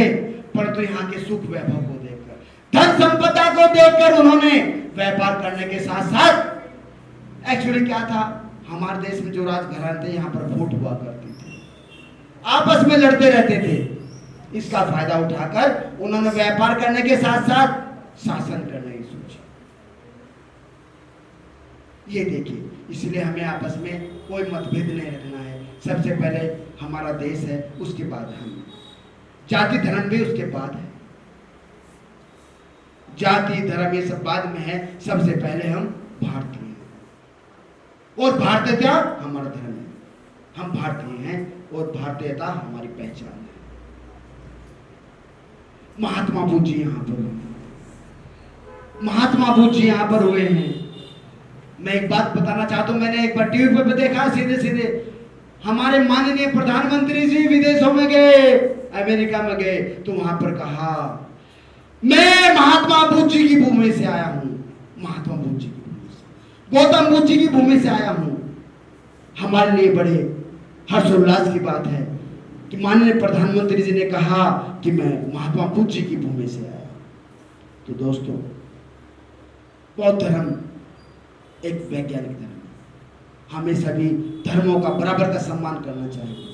थे, परंतु यहाँ के सुख वैभव को देखकर, धन संपदा को देखकर उन्होंने व्यापार करने के साथ साथ, एक्चुअली क्या था, हमारे देश में जो राजघराने थे यहाँ पर फूट हुआ करती थी, आपस में लड़ते रहते थे। इसका फायदा उठाकर उन्होंने व्यापार करने के साथ साथ शासन करने की सोची। ये देखिए, इसलिए हमें आपस में कोई मतभेद नहीं रखना है। सबसे पहले हमारा देश है, उसके बाद हम, जाति धर्म भी उसके बाद है। जाति धर्म ये सब बाद में है, सबसे पहले हम भारतीय हैं और भारतीयता हमारा धर्म है। हम भारतीय हैं और भारतीयता हमारी पहचान है। महात्मा बुद्ध जी यहाँ पर हुए, महात्मा बुद्ध जी यहाँ पर हुए हैं। मैं एक बात बताना चाहता हूं, मैंने एक बार टीवी पर देखा, सीधे सीधे हमारे माननीय प्रधानमंत्री जी विदेशों में गए, अमेरिका में गए, तो वहां पर कहा मैं महात्मा बुद्ध जी की भूमि से आया हूं, महात्मा बुद्ध जी की भूमि से, गौतम बुद्ध जी की भूमि से आया हूं। हमारे लिए बड़े हर्षोल्लास की बात है कि माननीय प्रधानमंत्री जी ने कहा कि मैं महात्मा बुद्ध जी की भूमि से आया। तो दोस्तों, बौद्ध धर्म एक वैज्ञानिक धर्म है। हमें सभी धर्मों का बराबर का सम्मान करना चाहिए।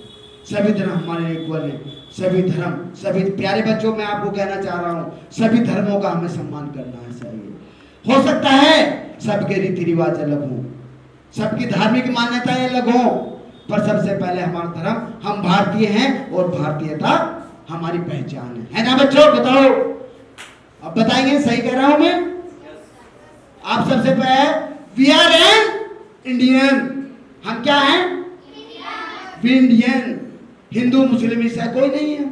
सभी धर्म हमारे इक्वल हैं। सभी धर्म, सभी प्यारे बच्चों, मैं आपको कहना चाह रहा हूँ, सभी धर्मों का हमें सम्मान करना चाहिए। हो सकता है सबके रीति रिवाज अलग हों, सबकी धार्मिक मान्यताएं अलग हों, पर सबसे पहले हमारा धर्म, हम भारतीय हैं और भारतीयता हमारी पहचान है ना बच्चों? बताओ, अब बताएंगे सही कह रहा हूं मैं? आप सबसे पहले वी आर एन इंडियन, हम क्या हैं? इंडियन। हिंदू मुस्लिम ईसाई कोई नहीं है,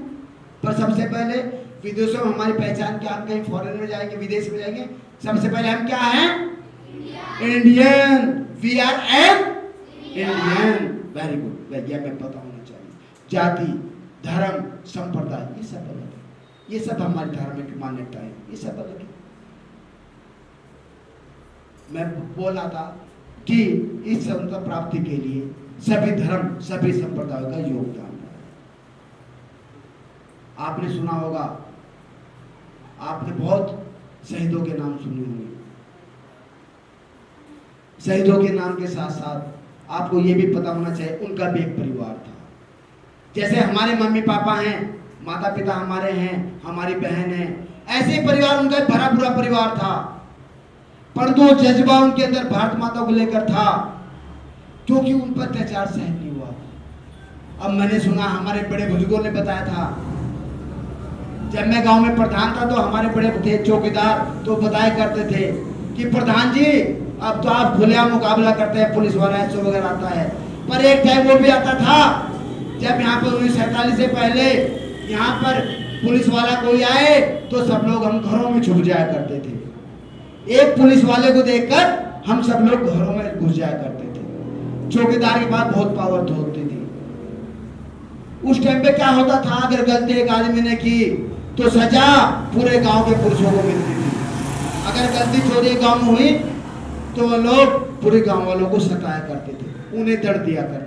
पर सबसे पहले विदेशों में हमारी पहचान क्या, हम कहीं फॉरेन में जाएंगे, विदेश में जाएंगे, सबसे पहले हम क्या हैं? Indian. We are an Indian. Very good, यह मैं पता होना चाहिए। जाति धर्म संप्रदाय ये सब अलग है, ये सब हमारी धार्मिक मान्यताएं, ये सब अलग है। मैं बोल रहा था कि इस स्वतंत्रता प्राप्ति के लिए सभी धर्म, सभी संप्रदायों का योगदान है। आपने सुना होगा, आपने बहुत शहीदों के नाम सुने होंगे। शहीदों के नाम के साथ साथ आपको यह भी पता होना चाहिए उनका भी एक परिवार था। जैसे हमारे मम्मी पापा हैं, माता पिता हमारे हैं, हमारी बहन है, ऐसे परिवार उनका भरा पूरा परिवार था, पर दो जज्बा उनके अंदर भारत माता को लेकर था, क्योंकि उन पर अत्याचार सहन नहीं हुआ। अब मैंने सुना, हमारे बड़े बुजुर्गों ने बताया था, जब मैं गांव में प्रधान था तो हमारे बड़े थे चौकीदार, तो बताया करते थे कि प्रधान जी अब तो आप खुलेआम मुकाबला करते हैं, पुलिस वाला ऐसे वगैरह आता है, पर एक टाइम वो भी आता था जब यहाँ पर 1947 से पहले यहाँ पर पुलिस वाला कोई आए तो सब लोग हम घरों में छुप जाया करते थे। एक पुलिस वाले को देखकर हम सब लोग घरों में घुस जाया करते थे। चौकीदार के पास बहुत पावर होती थी। उस टाइम पे क्या होता था, अगर गलती एक आदमी ने की तो सजा पूरे गांव के पुरुषों को मिलती थी। अगर गलती चोरी गांव में हुई तो वो लोग पूरे गांव वालों को सताया करते थे, उन्हें दर्द दिया करते थे।